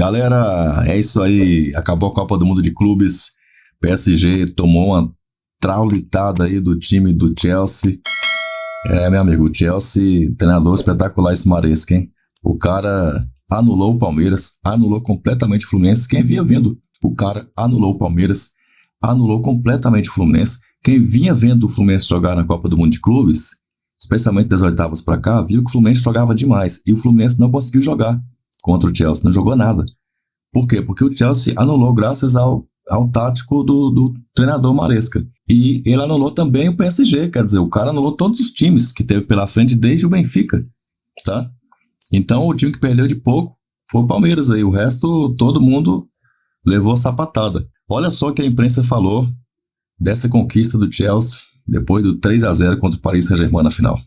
Galera, é isso aí. Acabou a Copa do Mundo de Clubes. PSG tomou uma traulitada aí do time do Chelsea. Meu amigo, o Chelsea, treinador espetacular esse Maresca, hein? O cara anulou o Palmeiras, anulou completamente o Fluminense. Quem vinha vendo o cara anulou o Palmeiras, anulou completamente o Fluminense. Quem vinha vendo o Fluminense jogar na Copa do Mundo de Clubes, especialmente das oitavas pra cá, viu que o Fluminense jogava demais. E o Fluminense não conseguiu jogar contra o Chelsea, não jogou nada. Por quê? Porque o Chelsea anulou graças ao tático do treinador Maresca. E ele anulou também o PSG, quer dizer, o cara anulou todos os times que teve pela frente desde o Benfica, tá? Então o time que perdeu de pouco foi o Palmeiras aí, o resto todo mundo levou a sapatada. Olha só o que a imprensa falou dessa conquista do Chelsea depois do 3-0 contra o Paris Saint-Germain na final.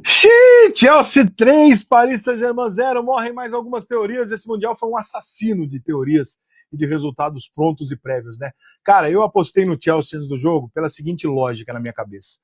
Xiii, Chelsea 3, Paris Saint-Germain 0, morrem mais algumas teorias. Esse Mundial foi um assassino de teorias e de resultados prontos e prévios, né? Cara, eu apostei no Chelsea antes do jogo pela seguinte lógica na minha cabeça.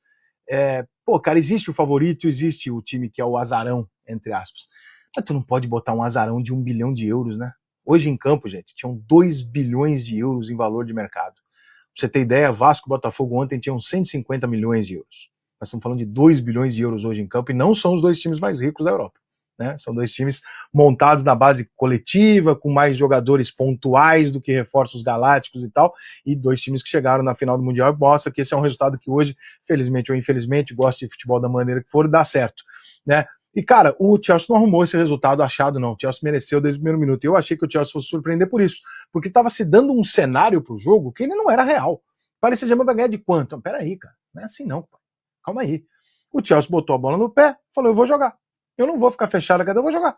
Cara, existe o favorito, existe o time que é o azarão, entre aspas. Mas tu não pode botar um azarão de 1 bilhão de euros, né? Hoje em campo, gente, tinham 2 bilhões de euros em valor de mercado. Pra você ter ideia, Vasco e Botafogo ontem tinham 150 milhões de euros. Nós estamos falando de 2 bilhões de euros hoje em campo e não são os dois times mais ricos da Europa. Né? São dois times montados na base coletiva, com mais jogadores pontuais do que reforços galácticos e tal, e dois times que chegaram na final do Mundial e mostra que esse é um resultado que hoje, felizmente ou infelizmente, gosto de futebol da maneira que for, dá certo. Né? E, cara, o Chelsea não arrumou esse resultado achado, não. O Chelsea mereceu desde o primeiro minuto. E eu achei que o Chelsea fosse surpreender por isso, porque estava se dando um cenário para o jogo que ele não era real. Paris Saint-Germain vai ganhar de quanto? Peraí, cara, não é assim não, pai. Calma aí. O Chelsea botou a bola no pé, falou, eu vou jogar. Eu não vou ficar fechado aqui, eu vou jogar.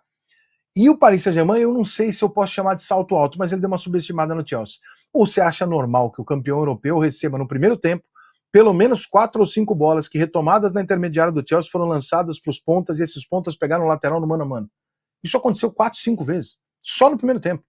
E o Paris Saint-Germain, eu não sei se eu posso chamar de salto alto, mas ele deu uma subestimada no Chelsea. Ou você acha normal que o campeão europeu receba no primeiro tempo pelo menos 4 ou 5 bolas que, retomadas na intermediária do Chelsea, foram lançadas para os pontas e esses pontas pegaram o lateral no mano a mano? Isso aconteceu 4, 5 vezes, só no primeiro tempo.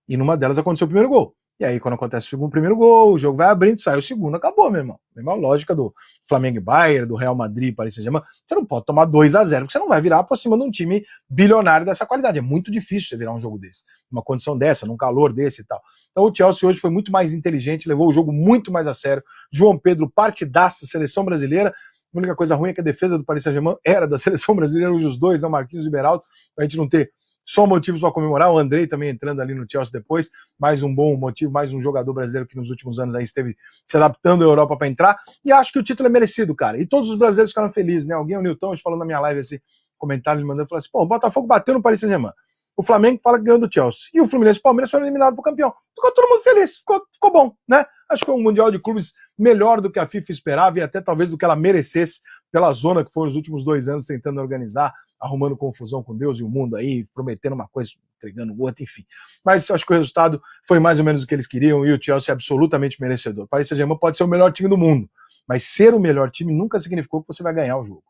E numa delas aconteceu o primeiro gol. E aí, quando acontece o primeiro gol, o jogo vai abrindo, sai o segundo, acabou, meu irmão. Mesma lógica do Flamengo e Bayern, do Real Madrid e Paris Saint-Germain. Você não pode tomar 2-0, porque você não vai virar por cima de um time bilionário dessa qualidade. É muito difícil você virar um jogo desse, numa condição dessa, num calor desse e tal. Então o Chelsea hoje foi muito mais inteligente, levou o jogo muito mais a sério. João Pedro, partidaça, seleção brasileira. A única coisa ruim é que a defesa do Paris Saint-Germain era da seleção brasileira, os dois, né, Marquinhos e Beraldo, pra gente não ter só motivos para comemorar. O Andrei também entrando ali no Chelsea depois, mais um bom motivo, mais um jogador brasileiro que nos últimos anos aí esteve se adaptando à Europa para entrar, e acho que o título é merecido, cara, e todos os brasileiros ficaram felizes, né? Alguém, o Nilton, hoje falando na minha live esse comentário, ele mandou, falou assim, pô, o Botafogo bateu no Paris Saint-Germain, o Flamengo fala que ganhou do Chelsea, e o Fluminense e o Palmeiras foram eliminados pro campeão. Ficou todo mundo feliz, ficou bom, né? Acho que foi um Mundial de Clubes melhor do que a FIFA esperava e até talvez do que ela merecesse pela zona que foram os últimos 2 anos tentando organizar, arrumando confusão com Deus e o mundo aí, prometendo uma coisa, entregando outra, enfim. Mas acho que o resultado foi mais ou menos o que eles queriam e o Chelsea é absolutamente merecedor. O Paris Saint-Germain pode ser o melhor time do mundo, mas ser o melhor time nunca significou que você vai ganhar o jogo.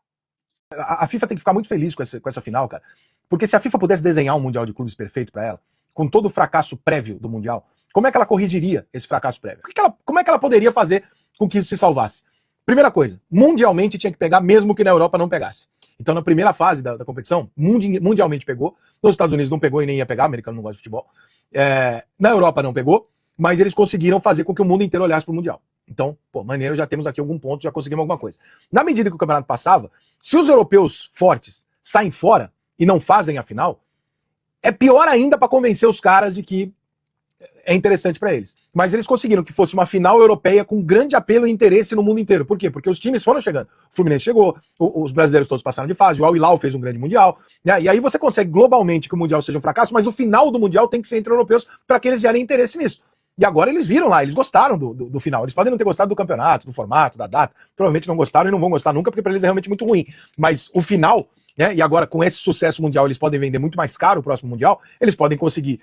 A FIFA tem que ficar muito feliz com essa final, cara, porque se a FIFA pudesse desenhar um Mundial de Clubes perfeito para ela, com todo o fracasso prévio do Mundial, como é que ela corrigiria esse fracasso prévio? Como é que ela poderia fazer com que isso se salvasse? Primeira coisa, mundialmente tinha que pegar mesmo que na Europa não pegasse. Então, na primeira fase da competição, mundialmente pegou. Nos Estados Unidos não pegou e nem ia pegar, o americano não gosta de futebol. Na Europa não pegou, mas eles conseguiram fazer com que o mundo inteiro olhasse para o Mundial. Então, pô, maneiro, já temos aqui algum ponto, já conseguimos alguma coisa. Na medida que o campeonato passava, se os europeus fortes saem fora e não fazem a final, é pior ainda para convencer os caras de que é interessante para eles. Mas eles conseguiram que fosse uma final europeia com grande apelo e interesse no mundo inteiro. Por quê? Porque os times foram chegando. O Fluminense chegou, os brasileiros todos passaram de fase, o Al Hilal fez um grande Mundial, né? E aí você consegue globalmente que o Mundial seja um fracasso, mas o final do Mundial tem que ser entre europeus para que eles gerem interesse nisso. E agora eles viram lá, eles gostaram do final. Eles podem não ter gostado do campeonato, do formato, da data, provavelmente não gostaram e não vão gostar nunca, porque para eles é realmente muito ruim. Mas o final, né? E agora com esse sucesso mundial, eles podem vender muito mais caro o próximo Mundial, eles podem conseguir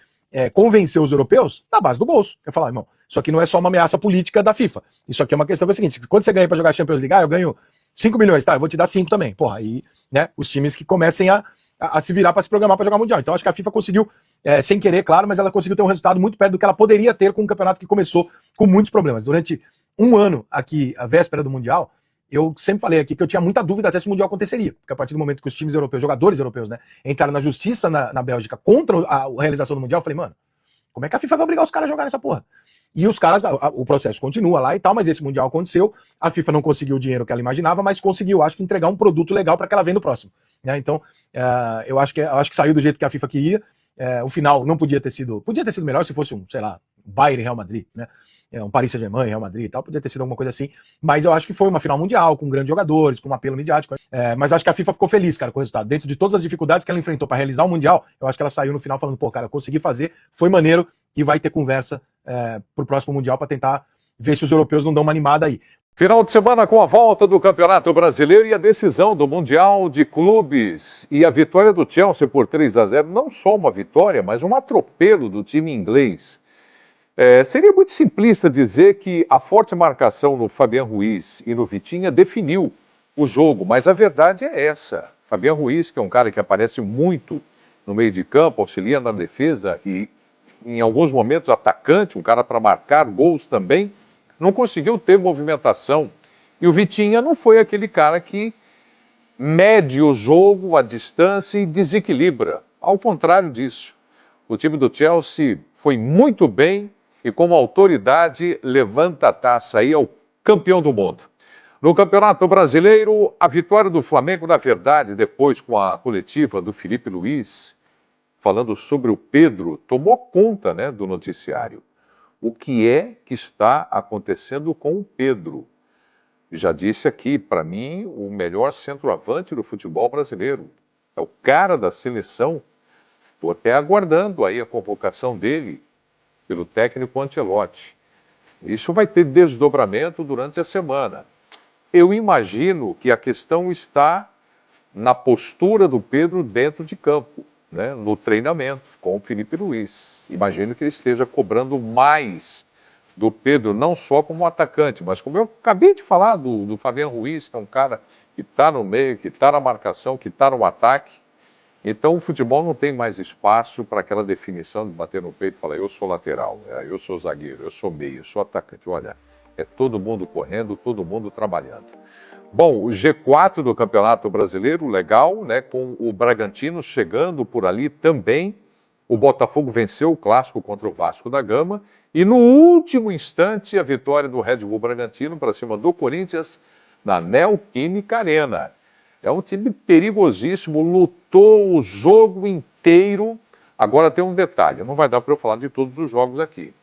convencer os europeus na base do bolso. Quer falar, irmão, isso aqui não é só uma ameaça política da FIFA. Isso aqui é uma questão que é o seguinte, quando você ganha para jogar Champions League, eu ganho 5 milhões, tá? Eu vou te dar 5 também. Porra, aí, né, os times que comecem a se virar para se programar para jogar Mundial. Então acho que a FIFA conseguiu, sem querer, claro, mas ela conseguiu ter um resultado muito perto do que ela poderia ter com um campeonato que começou com muitos problemas. Durante um ano aqui, a véspera do Mundial, eu sempre falei aqui que eu tinha muita dúvida até se o Mundial aconteceria, porque a partir do momento que os times europeus, jogadores europeus, né, entraram na justiça na Bélgica contra a realização do Mundial, eu falei, mano, Como é que a FIFA vai obrigar os caras a jogar nessa porra? E os caras, o processo continua lá e tal, mas esse Mundial aconteceu, a FIFA não conseguiu o dinheiro que ela imaginava, mas conseguiu, acho que, entregar um produto legal para que ela venha no próximo. Né? Então, eu acho que saiu do jeito que a FIFA queria. O final não podia ter sido melhor se fosse sei lá, Bayern e Real Madrid, né? Um Paris Saint-Germain, Real Madrid e tal, podia ter sido alguma coisa assim, mas eu acho que foi uma final mundial, com grandes jogadores, com um apelo midiático, mas acho que a FIFA ficou feliz, cara, com o resultado. Dentro de todas as dificuldades que ela enfrentou para realizar o Mundial, eu acho que ela saiu no final falando, pô, cara, consegui fazer, foi maneiro, e vai ter conversa pro próximo Mundial para tentar ver se os europeus não dão uma animada aí. Final de semana com a volta do Campeonato Brasileiro e a decisão do Mundial de Clubes. E a vitória do Chelsea por 3-0, não só uma vitória, mas um atropelo do time inglês. Seria muito simplista dizer que a forte marcação no Fabián Ruiz e no Vitinha definiu o jogo, mas a verdade é essa. Fabián Ruiz, que é um cara que aparece muito no meio de campo, auxiliando na defesa e, em alguns momentos, atacante, um cara para marcar gols também, não conseguiu ter movimentação. E o Vitinha não foi aquele cara que mede o jogo à distância e desequilibra. Ao contrário disso, o time do Chelsea foi muito bem e, como autoridade, levanta a taça aí ao campeão do mundo. No Campeonato Brasileiro, a vitória do Flamengo, na verdade, depois com a coletiva do Felipe Luiz, falando sobre o Pedro, tomou conta, né, do noticiário. O que é que está acontecendo com o Pedro? Já disse aqui, para mim, o melhor centroavante do futebol brasileiro. É o cara da seleção. Estou até aguardando aí a convocação dele pelo técnico Ancelotti. Isso vai ter desdobramento durante a semana. Eu imagino que a questão está na postura do Pedro dentro de campo, né, no treinamento com o Felipe Luiz. Imagino que ele esteja cobrando mais do Pedro, não só como atacante, mas como eu acabei de falar do Fabián Ruiz, que é um cara que está no meio, que está na marcação, que está no ataque. Então o futebol não tem mais espaço para aquela definição de bater no peito e falar, eu sou lateral, eu sou zagueiro, eu sou meio, eu sou atacante. Olha, é todo mundo correndo, todo mundo trabalhando. Bom, o G4 do Campeonato Brasileiro, legal, né? Com o Bragantino chegando por ali também. O Botafogo venceu o clássico contra o Vasco da Gama. E no último instante, a vitória do Red Bull Bragantino para cima do Corinthians na Neoquímica Arena. É um time perigosíssimo, lutou o jogo inteiro. Agora tem um detalhe, não vai dar para eu falar de todos os jogos aqui.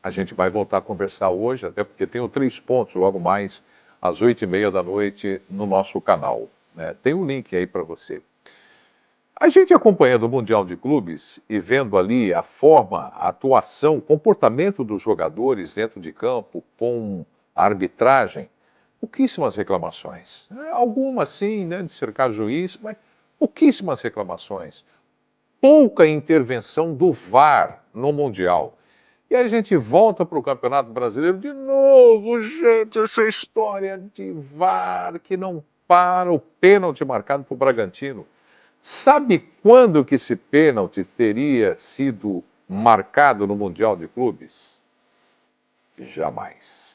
A gente vai voltar a conversar hoje, até porque tenho 3 pontos logo mais às 8h30 da noite no nosso canal. Né? Tem um link aí para você. A gente acompanhando o Mundial de Clubes e vendo ali a forma, a atuação, o comportamento dos jogadores dentro de campo com a arbitragem, pouquíssimas reclamações. Algumas sim, né, de cercar juiz, mas pouquíssimas reclamações. Pouca intervenção do VAR no Mundial. E a gente volta para o Campeonato Brasileiro de novo, gente, essa história de VAR que não para, o pênalti marcado para o Bragantino. Sabe quando que esse pênalti teria sido marcado no Mundial de Clubes? Jamais.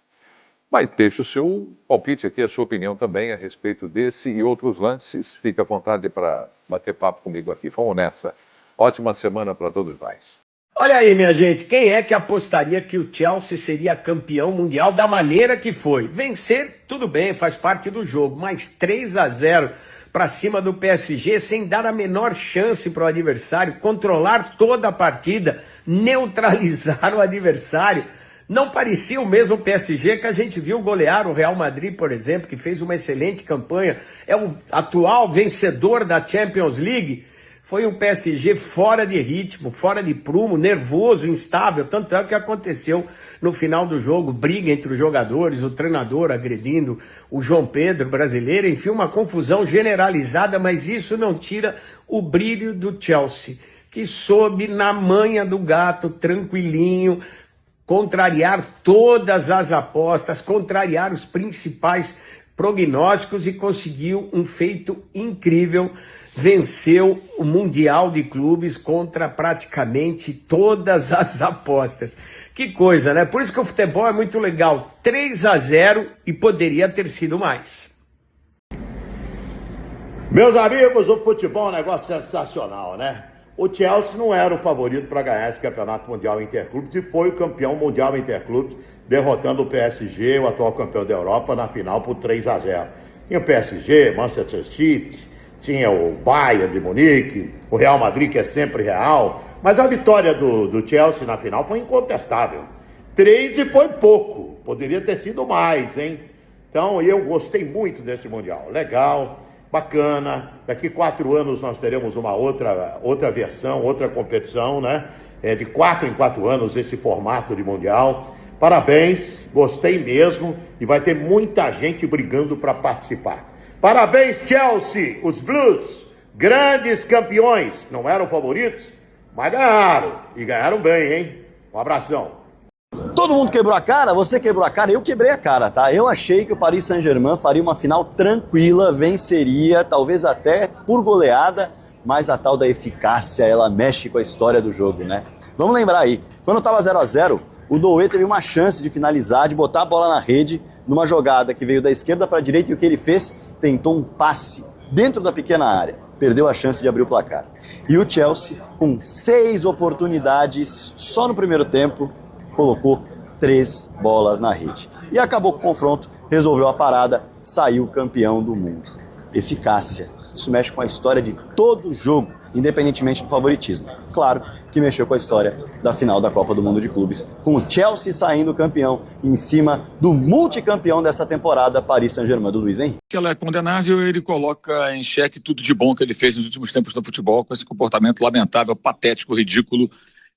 Mas deixa o seu palpite aqui, a sua opinião também a respeito desse e outros lances. Fique à vontade para bater papo comigo aqui. Vamos nessa. Ótima semana para todos nós. Olha aí, minha gente, quem é que apostaria que o Chelsea seria campeão mundial da maneira que foi? Vencer, tudo bem, faz parte do jogo, mas 3-0 para cima do PSG, sem dar a menor chance para o adversário, controlar toda a partida, neutralizar o adversário. Não parecia o mesmo PSG que a gente viu golear o Real Madrid, por exemplo, que fez uma excelente campanha, é o atual vencedor da Champions League. Foi um PSG fora de ritmo, fora de prumo, nervoso, instável, tanto é o que aconteceu no final do jogo, briga entre os jogadores, o treinador agredindo o João Pedro, brasileiro, enfim, uma confusão generalizada, mas isso não tira o brilho do Chelsea, que soube na manha do gato, tranquilinho, contrariar todas as apostas, contrariar os principais prognósticos e conseguiu um feito incrível. Venceu o Mundial de Clubes contra praticamente todas as apostas. Que coisa, né? Por isso que o futebol é muito legal. 3-0 e poderia ter sido mais. Meus amigos, o futebol é um negócio sensacional, né? O Chelsea não era o favorito para ganhar esse campeonato mundial interclubes e foi o campeão mundial interclubes, derrotando o PSG, o atual campeão da Europa, na final por 3-0. Tinha o PSG, Manchester City, tinha o Bayern de Munique, o Real Madrid, que é sempre real, mas a vitória do Chelsea na final foi incontestável. 3 e foi pouco, poderia ter sido mais, hein? Então eu gostei muito desse Mundial, legal, bacana. Daqui 4 anos nós teremos uma outra versão, outra competição, né? De 4 em 4 anos esse formato de Mundial. Parabéns, gostei mesmo e vai ter muita gente brigando para participar. Parabéns, Chelsea, os Blues, grandes campeões, não eram favoritos, mas ganharam, e ganharam bem, hein? Um abração. Todo mundo quebrou a cara? Você quebrou a cara? Eu quebrei a cara, tá? Eu achei que o Paris Saint-Germain faria uma final tranquila, venceria, talvez até por goleada, mas a tal da eficácia, ela mexe com a história do jogo, né? Vamos lembrar aí, quando tava 0-0, o Doué teve uma chance de finalizar, de botar a bola na rede, numa jogada que veio da esquerda para a direita, e o que ele fez? Tentou um passe dentro da pequena área. Perdeu a chance de abrir o placar. E o Chelsea, com 6 oportunidades, só no primeiro tempo, colocou 3 bolas na rede. E acabou com o confronto, resolveu a parada, saiu campeão do mundo. Eficácia. Isso mexe com a história de todo jogo, independentemente do favoritismo. Claro que mexeu com a história da final da Copa do Mundo de Clubes, com o Chelsea saindo campeão em cima do multicampeão dessa temporada, Paris Saint-Germain, do Luiz Henrique. Que ela é condenável, ele coloca em xeque tudo de bom que ele fez nos últimos tempos no futebol, com esse comportamento lamentável, patético, ridículo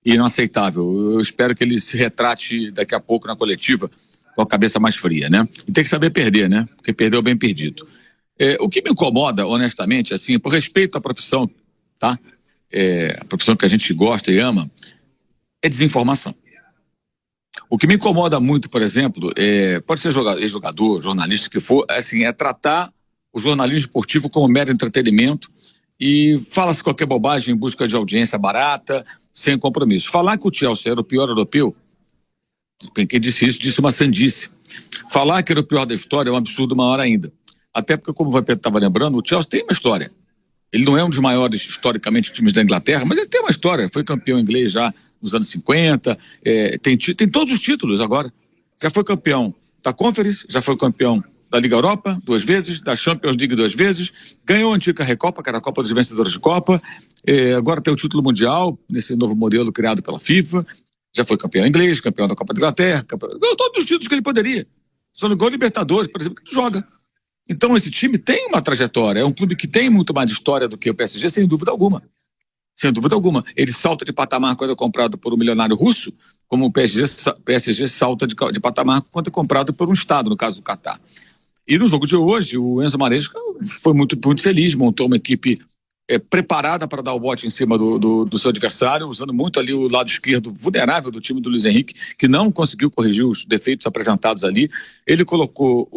e inaceitável. Eu espero que ele se retrate daqui a pouco na coletiva com a cabeça mais fria, né? E tem que saber perder, né? Porque perdeu bem perdido. O que me incomoda, honestamente, assim, por respeito à profissão, tá? A profissão que a gente gosta e ama, é desinformação. O que me incomoda muito, por exemplo, pode ser jogador, jornalista, que for, assim, é tratar o jornalismo esportivo como mero entretenimento e fala-se qualquer bobagem em busca de audiência barata, sem compromisso. Falar que o Chelsea era o pior europeu, quem disse isso, disse uma sandice. Falar que era o pior da história é um absurdo maior ainda. Até porque, como o Vampeta estava lembrando, o Chelsea tem uma história. Ele não é um dos maiores, historicamente, times da Inglaterra, mas ele tem uma história. Foi campeão inglês já nos anos 50, tem todos os títulos agora. Já foi campeão da Conference, já foi campeão da Liga Europa 2 vezes, da Champions League 2 vezes, ganhou a antiga Recopa, que era a Copa dos Vencedores de Copa, agora tem o título mundial, nesse novo modelo criado pela FIFA, já foi campeão inglês, campeão da Copa da Inglaterra, todos os títulos que ele poderia. Só não ganhou Libertadores, por exemplo, que ele joga. Então esse time tem uma trajetória, é um clube que tem muito mais história do que o PSG, sem dúvida alguma. Sem dúvida alguma. Ele salta de patamar quando é comprado por um milionário russo, como o PSG salta de patamar quando é comprado por um Estado, no caso do Catar. E no jogo de hoje, o Enzo Maresca foi muito feliz, montou uma equipe preparada para dar o bote em cima do seu adversário, usando muito ali o lado esquerdo vulnerável do time do Luiz Henrique, que não conseguiu corrigir os defeitos apresentados ali. Ele colocou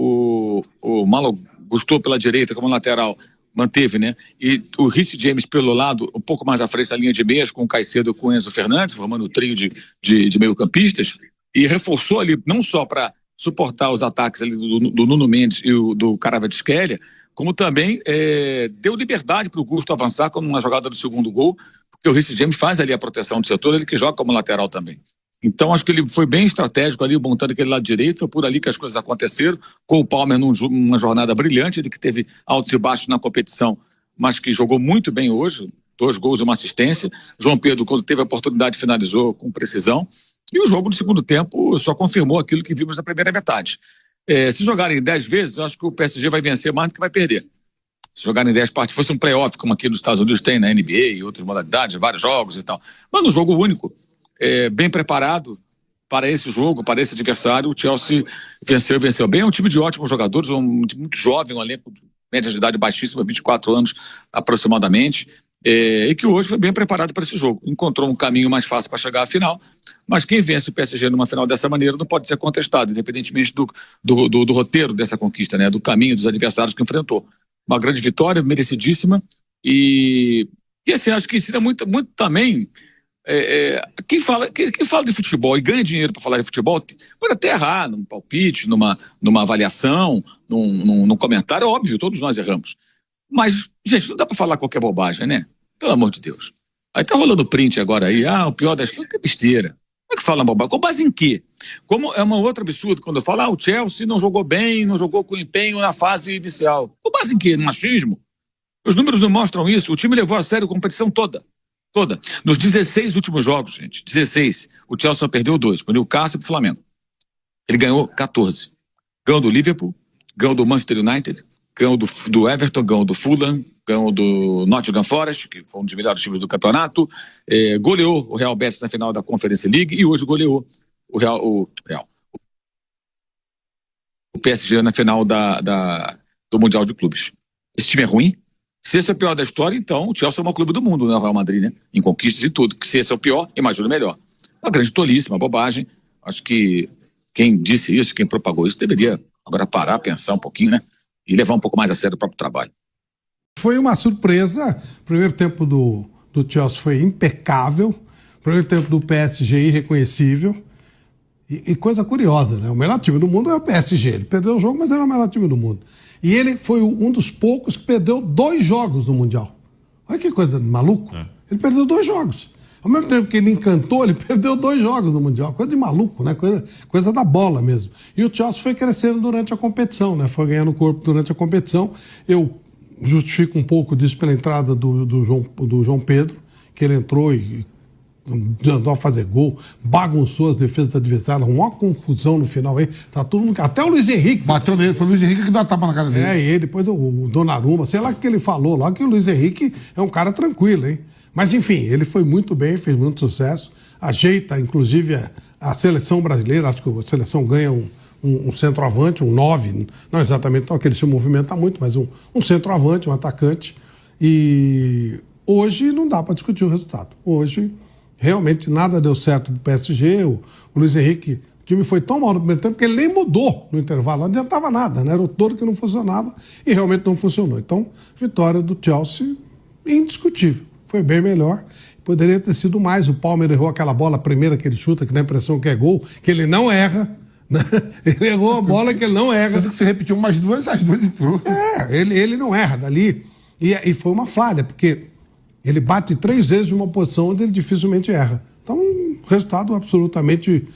o Malo Gusto pela direita como lateral, manteve, né? E o Reece James pelo lado, um pouco mais à frente da linha de meias, com o Caicedo e com o Enzo Fernandes, formando o trio de meio-campistas, e reforçou ali, não só para suportar os ataques ali do Nuno Mendes e do Kvaratskhelia, como também deu liberdade para o Gusto avançar como uma jogada do segundo gol, porque o Reece James faz ali a proteção do setor, ele que joga como lateral também. Então acho que ele foi bem estratégico ali, montando aquele lado direito, foi por ali que as coisas aconteceram, com o Palmer numa jornada brilhante, ele que teve altos e baixos na competição, mas que jogou muito bem hoje, 2 gols e uma assistência. João Pedro, quando teve a oportunidade, finalizou com precisão, e o jogo no segundo tempo só confirmou aquilo que vimos na primeira metade. Se jogarem 10 vezes, eu acho que o PSG vai vencer mais do que vai perder. Se jogarem 10 partidas, fosse um playoff, como aqui nos Estados Unidos tem na NBA e outras modalidades, vários jogos e tal. Mas no jogo único, bem preparado para esse jogo, para esse adversário, o Chelsea venceu bem. É um time de ótimos jogadores, um time muito jovem, um elenco de média de idade baixíssima, 24 anos aproximadamente, e que hoje foi bem preparado para esse jogo. Encontrou um caminho mais fácil para chegar à final, mas quem vence o PSG numa final dessa maneira não pode ser contestado, independentemente do roteiro dessa conquista, né, do caminho dos adversários que enfrentou. Uma grande vitória, merecidíssima, e assim, acho que ensina muito, muito também. Quem fala de futebol e ganha dinheiro para falar de futebol pode até errar num palpite, numa avaliação, num comentário, óbvio, todos nós erramos. Mas, gente, não dá para falar qualquer bobagem, né? Pelo amor de Deus. Aí tá rolando print agora aí, o pior da história, que besteira. Como é que fala bobagem? Com base em quê? Como é uma outra absurdo quando eu falo, o Chelsea não jogou bem, não jogou com empenho na fase inicial. Com base em quê? No machismo? Os números não mostram isso. O time levou a sério a competição toda. Nos 16 últimos jogos, gente, 16, o Chelsea só perdeu 2, pro Newcastle e pro Flamengo. Ele ganhou 14. Ganhou do Liverpool, ganhou do Manchester United, ganhou do Everton, ganhou do Fulham, ganhou do Nottingham Forest, que foi um dos melhores times do campeonato, goleou o Real Betis na final da Conference League e hoje goleou o PSG na final do Mundial de Clubes. Esse time é ruim? Se esse é o pior da história, então o Chelsea é o maior clube do mundo, né? O Real Madrid, né? Em conquistas e tudo. Se esse é o pior, imagina o melhor. Uma grande tolice, uma bobagem. Acho que quem disse isso, quem propagou isso, deveria agora parar, pensar um pouquinho, né? E levar um pouco mais a sério o próprio trabalho. Foi uma surpresa. O primeiro tempo do Chelsea foi impecável. O primeiro tempo do PSG irreconhecível. E coisa curiosa, né? O melhor time do mundo é o PSG. Ele perdeu o jogo, mas ele é o melhor time do mundo. E ele foi um dos poucos que perdeu 2 jogos no Mundial. Olha que coisa de maluco. Ele perdeu 2 jogos. Ao mesmo tempo que ele encantou, ele perdeu 2 jogos no Mundial. Coisa de maluco, né? Coisa da bola mesmo. E o Chelsea foi crescendo durante a competição, né? Foi ganhando corpo durante a competição. Eu justifico um pouco disso pela entrada do João Pedro, que ele entrou e andou a fazer gol, bagunçou as defesas do adversário, uma confusão no final aí, tá tudo no... Até o Luiz Henrique bateu nele, foi o Luiz Henrique que deu a tapa na cara dele. E depois o Donnarumma, sei lá o que ele falou lá, que o Luiz Henrique é um cara tranquilo, hein? Mas enfim, ele foi muito bem, fez muito sucesso, ajeita inclusive a seleção brasileira, acho que a seleção ganha um centroavante, um 9, não exatamente não, que ele se movimenta muito, mas um centroavante, um atacante, e hoje não dá para discutir o resultado. Hoje realmente nada deu certo pro PSG, o Luiz Henrique, o time foi tão mal no primeiro tempo que ele nem mudou no intervalo, não adiantava nada, né? Era o todo que não funcionava e realmente não funcionou. Então, vitória do Chelsea indiscutível, foi bem melhor, poderia ter sido mais, o Palmer errou aquela bola primeira que ele chuta, que dá a impressão que é gol, que ele não erra, né? Ele errou a bola que ele não erra. Tanto que você repetiu mais 2, as 2 entrou. Ele não erra dali, e foi uma falha, porque ele bate 3 vezes de uma posição onde ele dificilmente erra. Então, um resultado absolutamente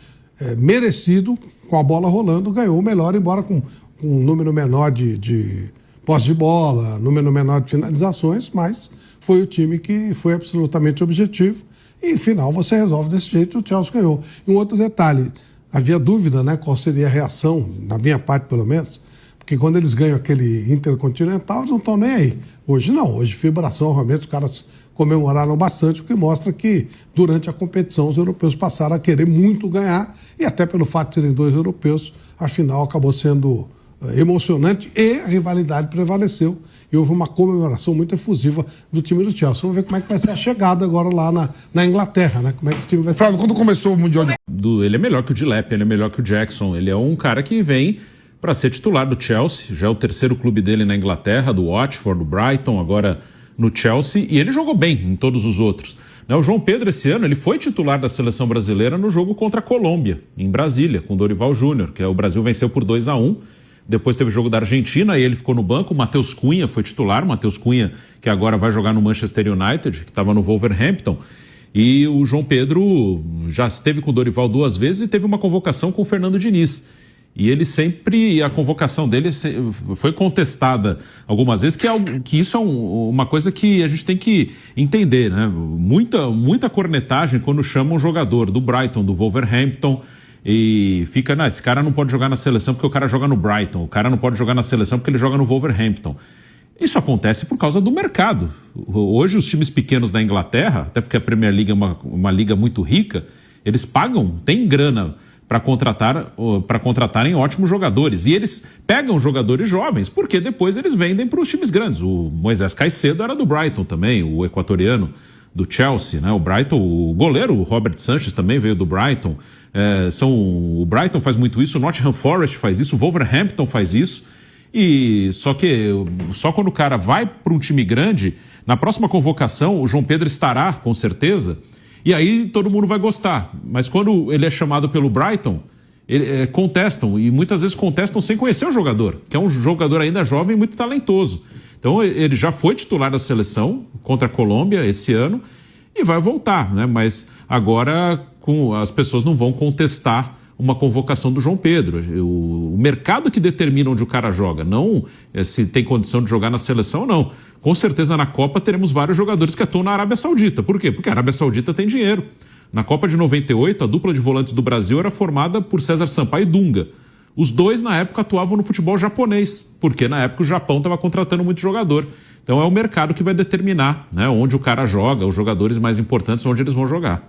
merecido, com a bola rolando, ganhou o melhor, embora com um número menor de posse de bola, número menor de finalizações, mas foi o time que foi absolutamente objetivo. E, no final, você resolve desse jeito, o Chelsea ganhou. E um outro detalhe, havia dúvida, né, qual seria a reação, na minha parte pelo menos, porque quando eles ganham aquele Intercontinental, eles não estão nem aí. Hoje não, hoje vibração, realmente os caras comemoraram bastante, o que mostra que durante a competição os europeus passaram a querer muito ganhar, e até pelo fato de serem 2 europeus, a final acabou sendo emocionante e a rivalidade prevaleceu, e houve uma comemoração muito efusiva do time do Chelsea. Vamos ver como é que vai ser a chegada agora lá na Inglaterra, né? Como é que o time vai ser. Flávio, quando começou o Mundial Ele é melhor que o Dilep, ele é melhor que o Jackson, ele é um cara que vem para ser titular do Chelsea, já é o 3º clube dele na Inglaterra, do Watford, do Brighton, agora no Chelsea, e ele jogou bem em todos os outros. O João Pedro, esse ano, ele foi titular da seleção brasileira no jogo contra a Colômbia, em Brasília, com o Dorival Júnior, que o Brasil venceu por 2-1. Depois teve o jogo da Argentina e ele ficou no banco. O Matheus Cunha foi titular, o Matheus Cunha, que agora vai jogar no Manchester United, que estava no Wolverhampton. E o João Pedro já esteve com o Dorival 2 vezes e teve uma convocação com o Fernando Diniz. E ele sempre, a convocação dele foi contestada algumas vezes, que isso é uma coisa que a gente tem que entender, né? Muita cornetagem quando chama um jogador do Brighton, do Wolverhampton, e fica, esse cara não pode jogar na seleção porque o cara joga no Brighton, o cara não pode jogar na seleção porque ele joga no Wolverhampton. Isso acontece por causa do mercado. Hoje os times pequenos da Inglaterra, até porque a Premier League é uma liga muito rica, eles pagam, tem grana para contratarem ótimos jogadores. E eles pegam jogadores jovens, porque depois eles vendem para os times grandes. O Moisés Caicedo era do Brighton também, o equatoriano do Chelsea, né? O Brighton, o goleiro, o Robert Sanchez também veio do Brighton. O Brighton faz muito isso, o Nottingham Forest faz isso, o Wolverhampton faz isso. E só quando o cara vai para um time grande, na próxima convocação, o João Pedro estará, com certeza, e aí todo mundo vai gostar. Mas quando ele é chamado pelo Brighton, contestam, e muitas vezes contestam sem conhecer o jogador, que é um jogador ainda jovem e muito talentoso. Então ele já foi titular da seleção contra a Colômbia esse ano, e vai voltar, né? Mas agora as pessoas não vão contestar uma convocação do João Pedro. O mercado que determina onde o cara joga, não se tem condição de jogar na seleção ou não. Com certeza na Copa teremos vários jogadores que atuam na Arábia Saudita. Por quê? Porque a Arábia Saudita tem dinheiro. Na Copa de 98, a dupla de volantes do Brasil era formada por César Sampaio e Dunga. Os dois, na época, atuavam no futebol japonês, porque na época o Japão estava contratando muito jogador. Então é o mercado que vai determinar, né, onde o cara joga, os jogadores mais importantes, onde eles vão jogar.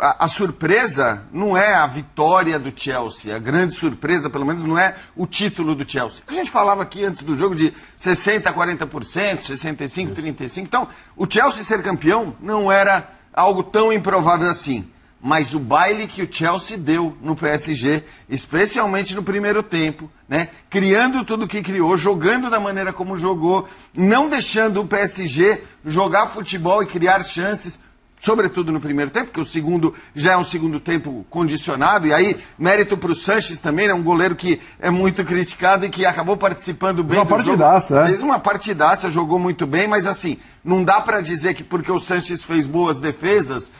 A surpresa não é a vitória do Chelsea, a grande surpresa, pelo menos, não é o título do Chelsea. A gente falava aqui antes do jogo de 60% a 40%, 65% a 35%. Então, o Chelsea ser campeão não era algo tão improvável assim. Mas o baile que o Chelsea deu no PSG, especialmente no primeiro tempo, né? Criando tudo que criou, jogando da maneira como jogou, não deixando o PSG jogar futebol e criar chances, sobretudo no primeiro tempo, porque o segundo já é um segundo tempo condicionado, e aí mérito para o Sanches também, é um goleiro que é muito criticado e que acabou participando bem do jogo. Partidaça, Fez uma partidaça, jogou muito bem, mas assim, não dá para dizer que porque o Sanches fez boas defesas,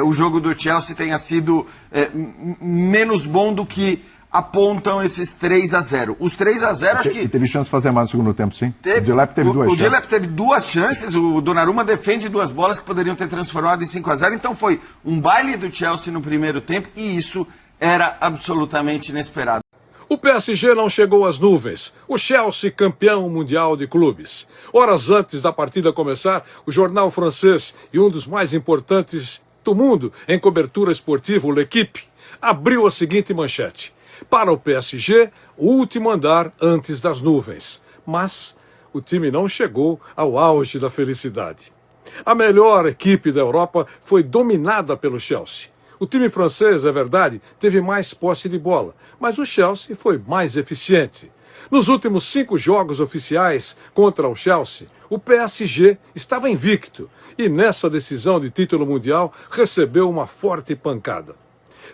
o jogo do Chelsea tenha sido menos bom do que apontam esses 3-0. Os 3-0, acho que... Teve chance de fazer mais no segundo tempo, sim? O Dilep teve duas chances. O Dilep teve duas chances, o Donnarumma defende duas bolas que poderiam ter transformado em 5-0, então foi um baile do Chelsea no primeiro tempo e isso era absolutamente inesperado. O PSG não chegou às nuvens. O Chelsea, campeão mundial de clubes. Horas antes da partida começar, o jornal francês e um dos mais importantes do mundo em cobertura esportiva, o L'Équipe, abriu a seguinte manchete: para o PSG, o último andar antes das nuvens. Mas o time não chegou ao auge da felicidade. A melhor equipe da Europa foi dominada pelo Chelsea. O time francês, é verdade, teve mais posse de bola, mas o Chelsea foi mais eficiente. Nos últimos 5 jogos oficiais contra o Chelsea, o PSG estava invicto e nessa decisão de título mundial recebeu uma forte pancada.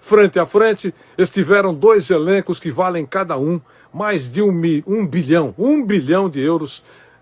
Frente a frente, estiveram 2 elencos que valem cada um mais de 1 bilhão de euros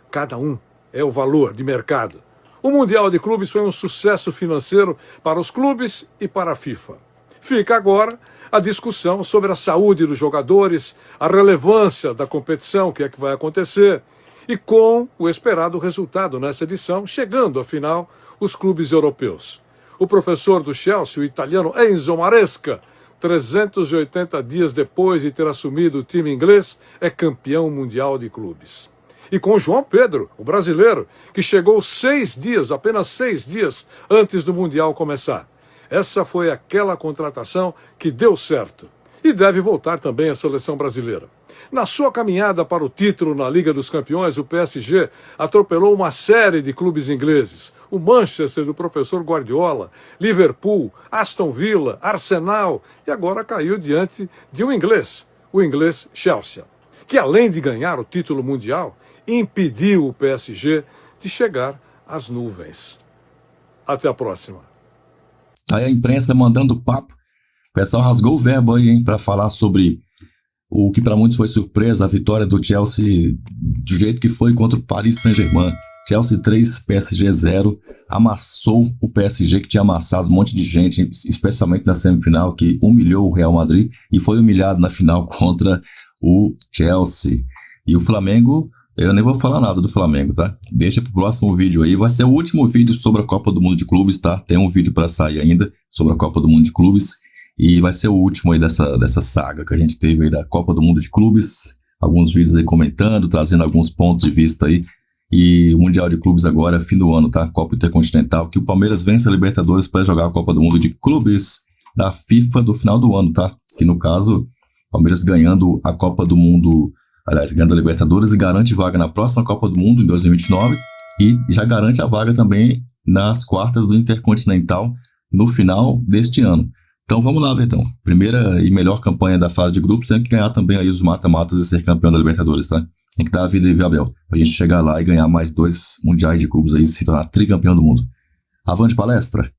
cada um. É o valor de mercado. O Mundial de Clubes foi um sucesso financeiro para os clubes e para a FIFA. Fica agora a discussão sobre a saúde dos jogadores, a relevância da competição, o que é que vai acontecer, e com o esperado resultado nessa edição, chegando, afinal, os clubes europeus. O professor do Chelsea, o italiano Enzo Maresca, 380 dias depois de ter assumido o time inglês, é campeão mundial de clubes. E com o João Pedro, o brasileiro, que chegou apenas 6 dias antes do Mundial começar. Essa foi aquela contratação que deu certo. E deve voltar também à seleção brasileira. Na sua caminhada para o título na Liga dos Campeões, o PSG atropelou uma série de clubes ingleses. O Manchester do professor Guardiola, Liverpool, Aston Villa, Arsenal e agora caiu diante de um inglês, o inglês Chelsea, que além de ganhar o título mundial, impediu o PSG de chegar às nuvens. Até a próxima. Aí a imprensa mandando papo. O pessoal rasgou o verbo aí, hein, para falar sobre o que para muitos foi surpresa, a vitória do Chelsea do jeito que foi contra o Paris Saint-Germain. Chelsea 3, PSG 0, amassou o PSG, que tinha amassado um monte de gente, especialmente na semifinal, que humilhou o Real Madrid e foi humilhado na final contra o Chelsea. E o Flamengo, eu nem vou falar nada do Flamengo, tá? Deixa pro próximo vídeo aí, vai ser o último vídeo sobre a Copa do Mundo de Clubes, tá? Tem um vídeo para sair ainda sobre a Copa do Mundo de Clubes e vai ser o último aí dessa saga que a gente teve aí da Copa do Mundo de Clubes. Alguns vídeos aí comentando, trazendo alguns pontos de vista aí. E o Mundial de Clubes agora, fim do ano, tá? Copa Intercontinental, que o Palmeiras vence a Libertadores para jogar a Copa do Mundo de Clubes da FIFA do final do ano, tá? Que no caso, o Palmeiras ganhando a Copa do Mundo, aliás, ganhando a Libertadores e garante vaga na próxima Copa do Mundo em 2029 e já garante a vaga também nas quartas do Intercontinental no final deste ano. Então vamos lá, Vertão. Primeira e melhor campanha da fase de grupos, tem que ganhar também aí os mata-matas e ser campeão da Libertadores, tá? Tem que dar a vida aí, viu, Abel? Pra gente chegar lá e ganhar mais 2 mundiais de clubes aí e se tornar tricampeão do mundo. Avante palestra!